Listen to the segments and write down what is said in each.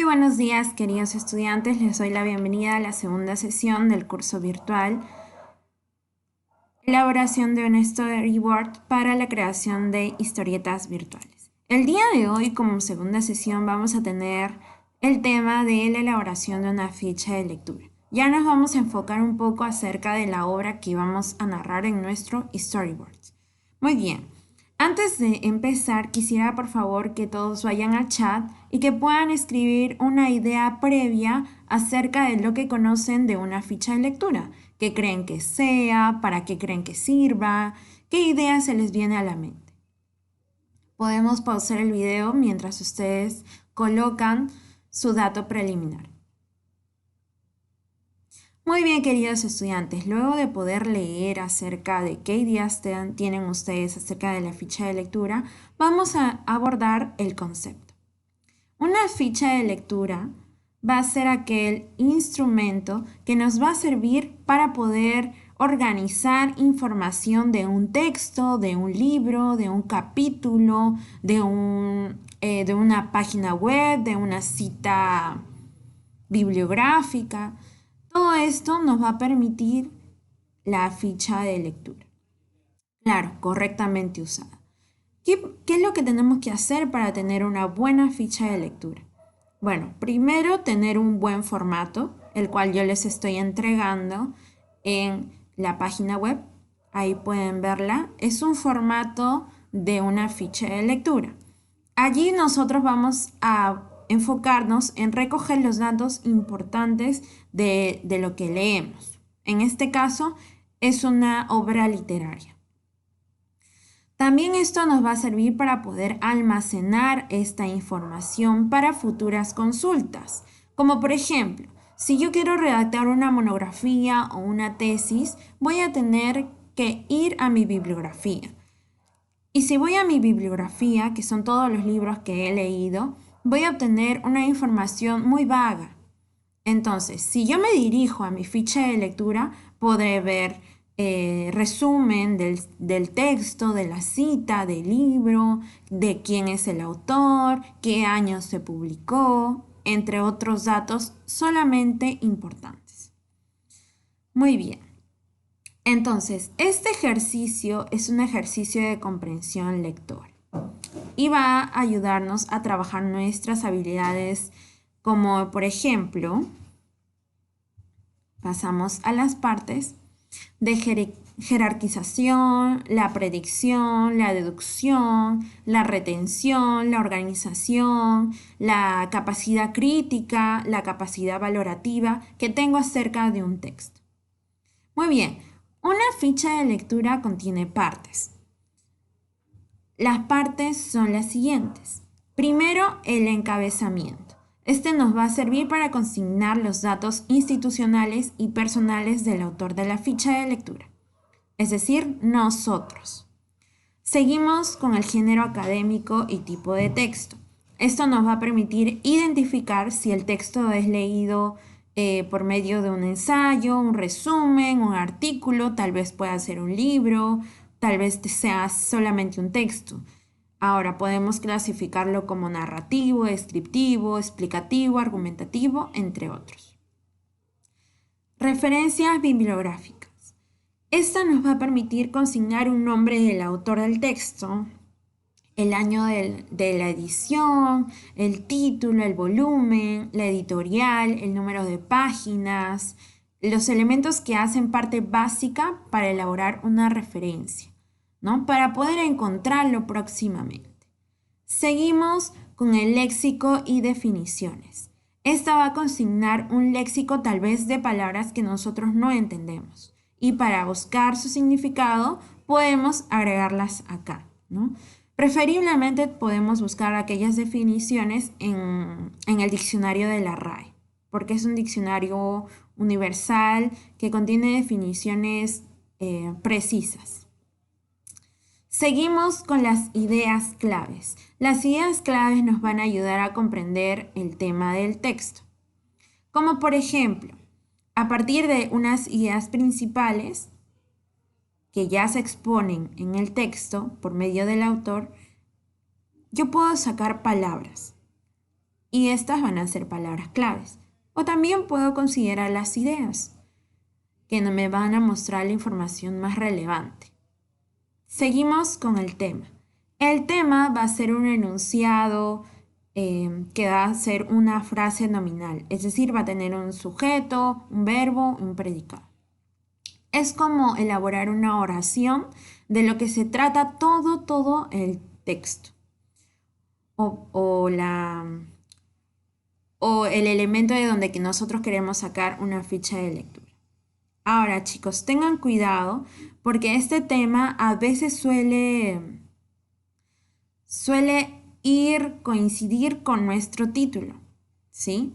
Muy buenos días, queridos estudiantes. Les doy la bienvenida a la segunda sesión del curso virtual Elaboración de un storyboard para la creación de historietas virtuales. El día de hoy, como segunda sesión, vamos a tener el tema de la elaboración de una ficha de lectura. Ya nos vamos a enfocar un poco acerca de la obra que vamos a narrar en nuestro storyboard. Muy bien. Antes de empezar, quisiera por favor que todos vayan al chat y que puedan escribir una idea previa acerca de lo que conocen de una ficha de lectura. ¿Qué creen que sea? ¿Para qué creen que sirva? ¿Qué idea se les viene a la mente? Podemos pausar el video mientras ustedes colocan su dato preliminar. Muy bien, queridos estudiantes, luego de poder leer acerca de qué ideas tienen ustedes acerca de la ficha de lectura, vamos a abordar el concepto. Una ficha de lectura va a ser aquel instrumento que nos va a servir para poder organizar información de un texto, de un libro, de un capítulo, de una página web, de una cita bibliográfica. Todo esto nos va a permitir la ficha de lectura. Claro, correctamente usada. ¿Qué es lo que tenemos que hacer para tener una buena ficha de lectura? Bueno, primero tener un buen formato, el cual yo les estoy entregando en la página web. Ahí pueden verla. Es un formato de una ficha de lectura. Allí nosotros vamos a enfocarnos en recoger los datos importantes de lo que leemos. En este caso, es una obra literaria. También esto nos va a servir para poder almacenar esta información para futuras consultas. Como por ejemplo, si yo quiero redactar una monografía o una tesis, voy a tener que ir a mi bibliografía. Y si voy a mi bibliografía, que son todos los libros que he leído, voy a obtener una información muy vaga. Entonces, si yo me dirijo a mi ficha de lectura, podré ver resumen del texto, de la cita, del libro, de quién es el autor, qué año se publicó, entre otros datos solamente importantes. Muy bien. Entonces, este ejercicio es un ejercicio de comprensión lectora y va a ayudarnos a trabajar nuestras habilidades como, por ejemplo, pasamos a las partes de jerarquización, la predicción, la deducción, la retención, la organización, la capacidad crítica, la capacidad valorativa que tengo acerca de un texto. Muy bien, una ficha de lectura contiene partes. Las partes son las siguientes. Primero, el encabezamiento. Este nos va a servir para consignar los datos institucionales y personales del autor de la ficha de lectura, es decir, nosotros. Seguimos con el género académico y tipo de texto. Esto nos va a permitir identificar si el texto es leído por medio de un ensayo, un resumen, un artículo, tal vez pueda ser un libro, tal vez sea solamente un texto. Ahora podemos clasificarlo como narrativo, descriptivo, explicativo, argumentativo, entre otros. Referencias bibliográficas. Esta nos va a permitir consignar un nombre del autor del texto, el año de la edición, el título, el volumen, la editorial, el número de páginas, los elementos que hacen parte básica para elaborar una referencia, ¿no? Para poder encontrarlo próximamente. Seguimos con el léxico y definiciones. Esta va a consignar un léxico tal vez de palabras que nosotros no entendemos. Y para buscar su significado podemos agregarlas acá, ¿no? Preferiblemente podemos buscar aquellas definiciones en el diccionario de la RAE, porque es un diccionario universal que contiene definiciones precisas. Seguimos con las ideas claves. Las ideas claves nos van a ayudar a comprender el tema del texto. Como por ejemplo, a partir de unas ideas principales que ya se exponen en el texto por medio del autor, yo puedo sacar palabras. y estas van a ser palabras claves. O también puedo considerar las ideas, que me van a mostrar la información más relevante. Seguimos con el tema. El tema va a ser un enunciado que va a ser una frase nominal, es decir, va a tener un sujeto, un verbo, un predicado. Es como elaborar una oración de lo que se trata todo el texto o el elemento de donde que nosotros queremos sacar una ficha de lectura. Ahora, chicos, tengan cuidado porque este tema a veces suele coincidir con nuestro título, ¿sí?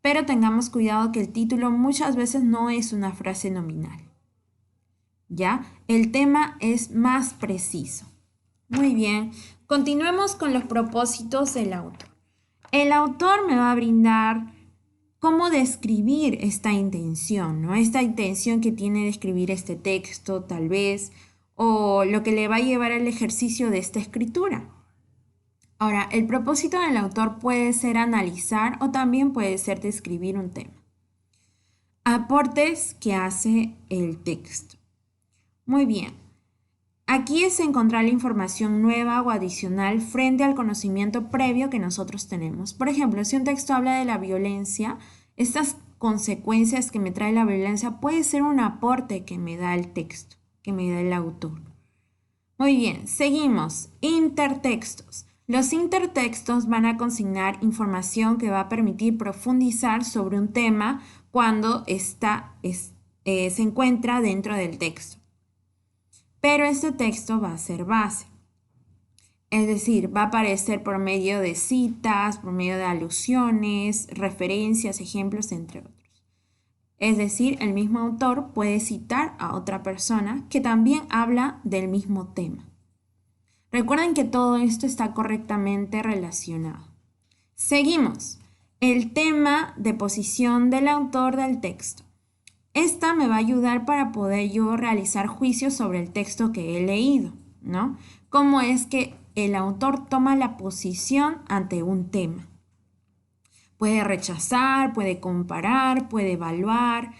Pero tengamos cuidado que el título muchas veces no es una frase nominal, ¿ya? El tema es más preciso. Muy bien, continuemos con los propósitos del autor. El autor me va a brindar cómo describir esta intención, ¿no? Esta intención que tiene de escribir este texto, tal vez, o lo que le va a llevar al ejercicio de esta escritura. Ahora, el propósito del autor puede ser analizar o también puede ser describir un tema. Aportes que hace el texto. Muy bien. Aquí es encontrar la información nueva o adicional frente al conocimiento previo que nosotros tenemos. Por ejemplo, si un texto habla de la violencia, estas consecuencias que me trae la violencia puede ser un aporte que me da el texto, que me da el autor. Muy bien, seguimos. Intertextos. Los intertextos van a consignar información que va a permitir profundizar sobre un tema cuando se encuentra dentro del texto. Pero este texto va a ser base. Es decir, va a aparecer por medio de citas, por medio de alusiones, referencias, ejemplos, entre otros. Es decir, el mismo autor puede citar a otra persona que también habla del mismo tema. Recuerden que todo esto está correctamente relacionado. Seguimos. El tema de posición del autor del texto. Esta me va a ayudar para poder yo realizar juicios sobre el texto que he leído, ¿no? Cómo es que el autor toma la posición ante un tema. Puede rechazar, puede comparar, puede evaluar,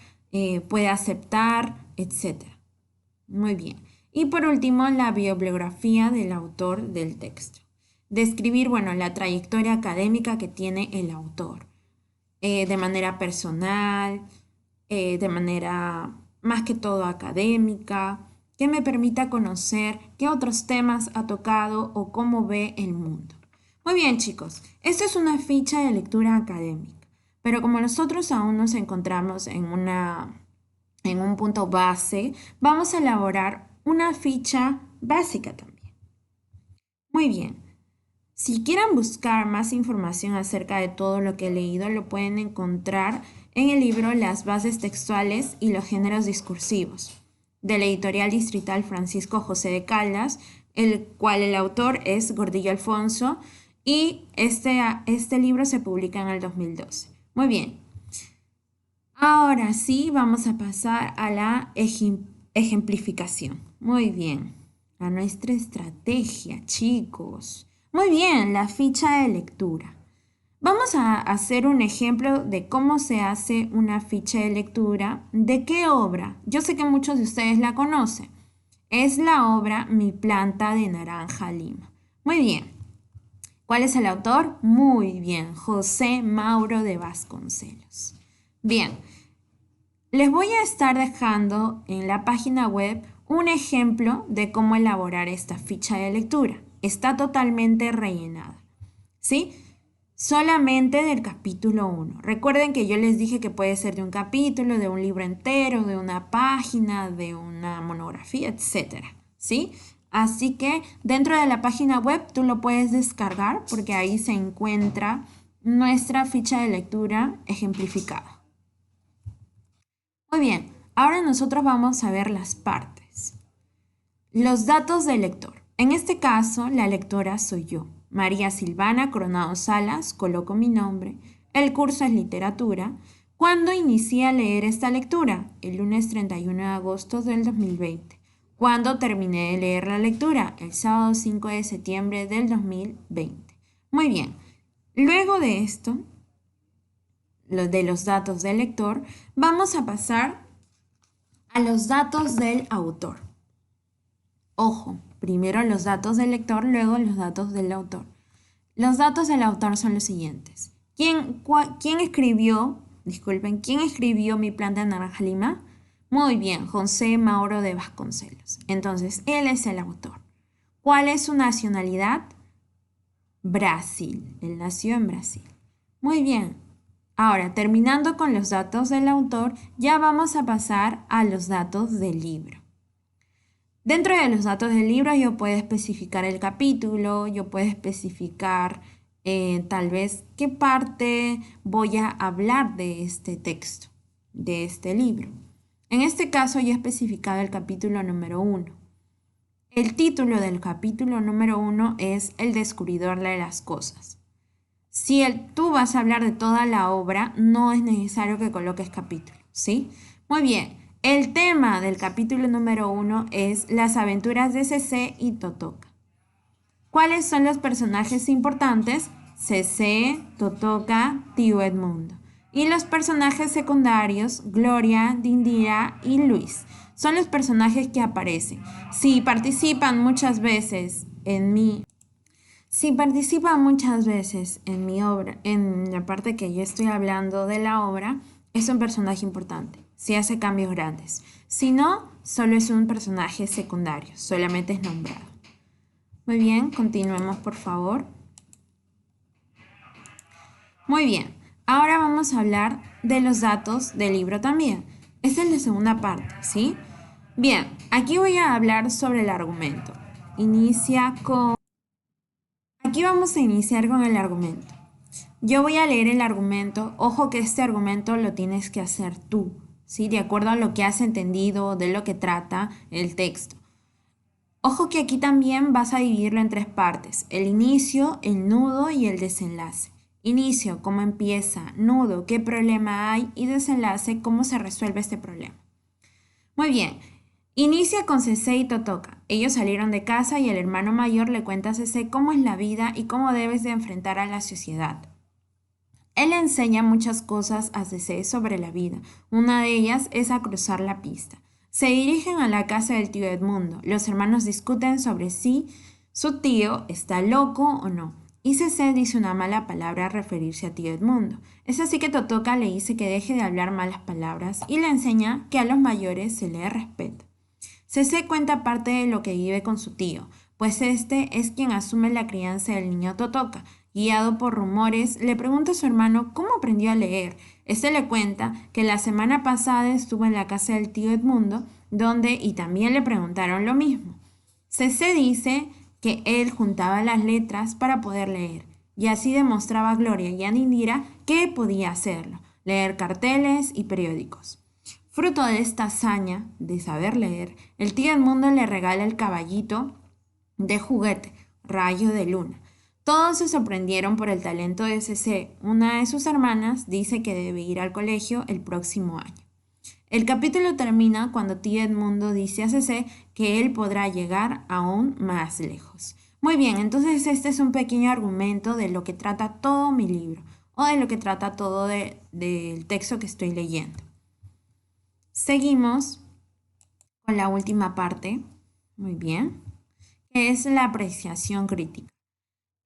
puede aceptar, etc. Muy bien. Y por último, la bibliografía del autor del texto. Describir, la trayectoria académica que tiene el autor, de manera personal, de manera más que todo académica, que me permita conocer qué otros temas ha tocado o cómo ve el mundo. Muy bien, chicos, esto es una ficha de lectura académica, pero como nosotros aún nos encontramos en un punto base, vamos a elaborar una ficha básica también. Muy bien. Si quieren buscar más información acerca de todo lo que he leído, lo pueden encontrar en el libro Las bases textuales y los géneros discursivos, de la editorial distrital Francisco José de Caldas, el cual el autor es Gordillo Alfonso, y este libro se publica en el 2012. Muy bien. Ahora sí, vamos a pasar a la ejemplificación. Muy bien. A nuestra estrategia, chicos. Muy bien, la ficha de lectura. Vamos a hacer un ejemplo de cómo se hace una ficha de lectura. ¿De qué obra? Yo sé que muchos de ustedes la conocen. Es la obra Mi planta de naranja lima. Muy bien. ¿Cuál es el autor? Muy bien, José Mauro de Vasconcelos. Bien, les voy a estar dejando en la página web un ejemplo de cómo elaborar esta ficha de lectura. Está totalmente rellenada, ¿sí? Solamente del capítulo 1. Recuerden que yo les dije que puede ser de un capítulo, de un libro entero, de una página, de una monografía, etc. ¿Sí? Así que dentro de la página web tú lo puedes descargar porque ahí se encuentra nuestra ficha de lectura ejemplificada. Muy bien, ahora nosotros vamos a ver las partes. Los datos del lector. En este caso, la lectora soy yo, María Silvana Coronado Salas, coloco mi nombre. El curso es literatura. ¿Cuándo inicié a leer esta lectura? El lunes 31 de agosto del 2020. ¿Cuándo terminé de leer la lectura? El sábado 5 de septiembre del 2020. Muy bien. Luego de esto, de los datos del lector, vamos a pasar a los datos del autor. Ojo, primero los datos del lector, luego los datos del autor. Los datos del autor son los siguientes. ¿Quién escribió Mi planta de naranja lima? Muy bien, José Mauro de Vasconcelos. Entonces, él es el autor. ¿Cuál es su nacionalidad? Brasil. Él nació en Brasil. Muy bien. Ahora, terminando con los datos del autor, ya vamos a pasar a los datos del libro. Dentro de los datos del libro yo puedo especificar el capítulo, yo puedo especificar tal vez qué parte voy a hablar de este texto, de este libro. En este caso yo he especificado el capítulo número 1. El título del capítulo número 1 es El descubridor de las cosas. Si tú vas a hablar de toda la obra, no es necesario que coloques capítulo, ¿sí? Muy bien. El tema del capítulo número 1 es las aventuras de CC y Totoka. ¿Cuáles son los personajes importantes? CC, Totoka, Tío Edmundo. Y los personajes secundarios, Gloria, Dindira y Luis. Son los personajes que aparecen. Si participan muchas veces en mi obra, en la parte que yo estoy hablando de la obra, es un personaje importante. Si hace cambios grandes. Si no, solo es un personaje secundario, solamente es nombrado. Muy bien, continuemos por favor. Muy bien, ahora vamos a hablar de los datos del libro también. Esta es la segunda parte, ¿sí? Bien, aquí voy a hablar sobre el argumento. Aquí vamos a iniciar con el argumento. Yo voy a leer el argumento. Ojo que este argumento lo tienes que hacer tú, ¿sí? De acuerdo a lo que has entendido, de lo que trata el texto. Ojo que aquí también vas a dividirlo en 3 partes. El inicio, el nudo y el desenlace. Inicio, cómo empieza. Nudo, qué problema hay. Y desenlace, cómo se resuelve este problema. Muy bien. Inicia con CC y Totoka. Ellos salieron de casa y el hermano mayor le cuenta a CC cómo es la vida y cómo debes de enfrentar a la sociedad. Él le enseña muchas cosas a CC sobre la vida. Una de ellas es a cruzar la pista. Se dirigen a la casa del tío Edmundo. Los hermanos discuten sobre si su tío está loco o no. Y CC dice una mala palabra a referirse a tío Edmundo. Es así que Totoka le dice que deje de hablar malas palabras y le enseña que a los mayores se les respeta. CC cuenta parte de lo que vive con su tío, pues este es quien asume la crianza del niño Totoka. Guiado por rumores, le pregunta a su hermano cómo aprendió a leer. Este le cuenta que la semana pasada estuvo en la casa del tío Edmundo, y también le preguntaron lo mismo. CC dice que él juntaba las letras para poder leer, y así demostraba a Gloria y a Indira que podía hacerlo, leer carteles y periódicos. Fruto de esta hazaña de saber leer, el tío Edmundo le regala el caballito de juguete, Rayo de Luna. Todos se sorprendieron por el talento de CC. Una de sus hermanas dice que debe ir al colegio el próximo año. El capítulo termina cuando tío Edmundo dice a CC que él podrá llegar aún más lejos. Muy bien, entonces este es un pequeño argumento de lo que trata todo mi libro o de lo que trata todo del texto que estoy leyendo. Seguimos con la última parte, muy bien, que es la apreciación crítica.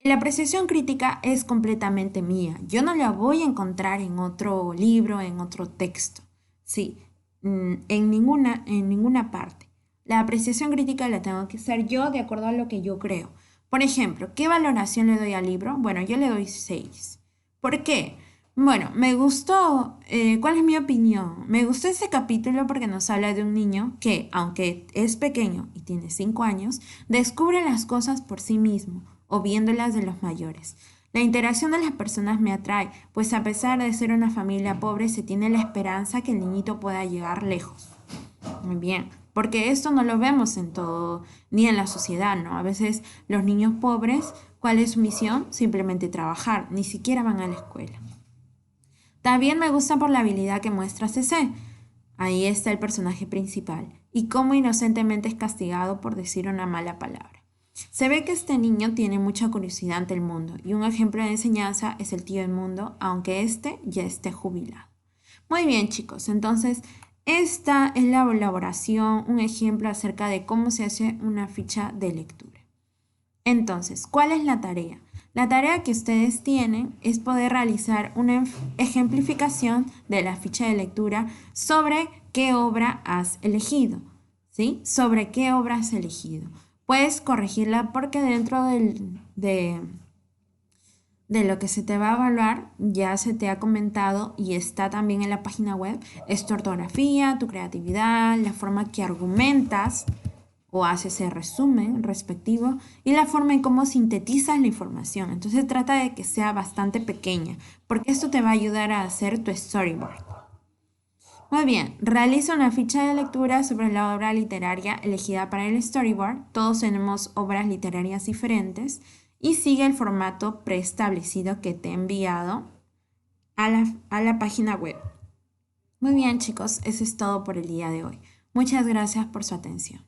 La apreciación crítica es completamente mía. Yo no la voy a encontrar en otro libro, en otro texto. Sí, en ninguna parte. La apreciación crítica la tengo que hacer yo de acuerdo a lo que yo creo. Por ejemplo, ¿qué valoración le doy al libro? Bueno, yo le doy 6. ¿Por qué? Bueno, me gustó, ¿cuál es mi opinión? Me gustó este capítulo porque nos habla de un niño que, aunque es pequeño y tiene 5 años, descubre las cosas por sí mismo o viéndolas de los mayores. La interacción de las personas me atrae, pues a pesar de ser una familia pobre, se tiene la esperanza que el niñito pueda llegar lejos. Muy bien, porque esto no lo vemos en todo, ni en la sociedad, ¿no? A veces los niños pobres, ¿cuál es su misión? Simplemente trabajar, ni siquiera van a la escuela. También me gusta por la habilidad que muestra CC. Ahí está el personaje principal y cómo inocentemente es castigado por decir una mala palabra. Se ve que este niño tiene mucha curiosidad ante el mundo y un ejemplo de enseñanza es el tío del mundo, aunque éste ya esté jubilado. Muy bien, chicos, entonces esta es la elaboración, un ejemplo acerca de cómo se hace una ficha de lectura. Entonces, ¿cuál es la tarea? La tarea que ustedes tienen es poder realizar una ejemplificación de la ficha de lectura sobre qué obra has elegido, ¿sí? Sobre qué obra has elegido. Puedes corregirla porque dentro de lo que se te va a evaluar ya se te ha comentado y está también en la página web, es tu ortografía, tu creatividad, la forma que argumentas o haces el resumen respectivo y la forma en cómo sintetizas la información. Entonces trata de que sea bastante pequeña, porque esto te va a ayudar a hacer tu storyboard. Muy bien, realiza una ficha de lectura sobre la obra literaria elegida para el storyboard. Todos tenemos obras literarias diferentes y sigue el formato preestablecido que te he enviado a la página web. Muy bien, chicos, eso es todo por el día de hoy. Muchas gracias por su atención.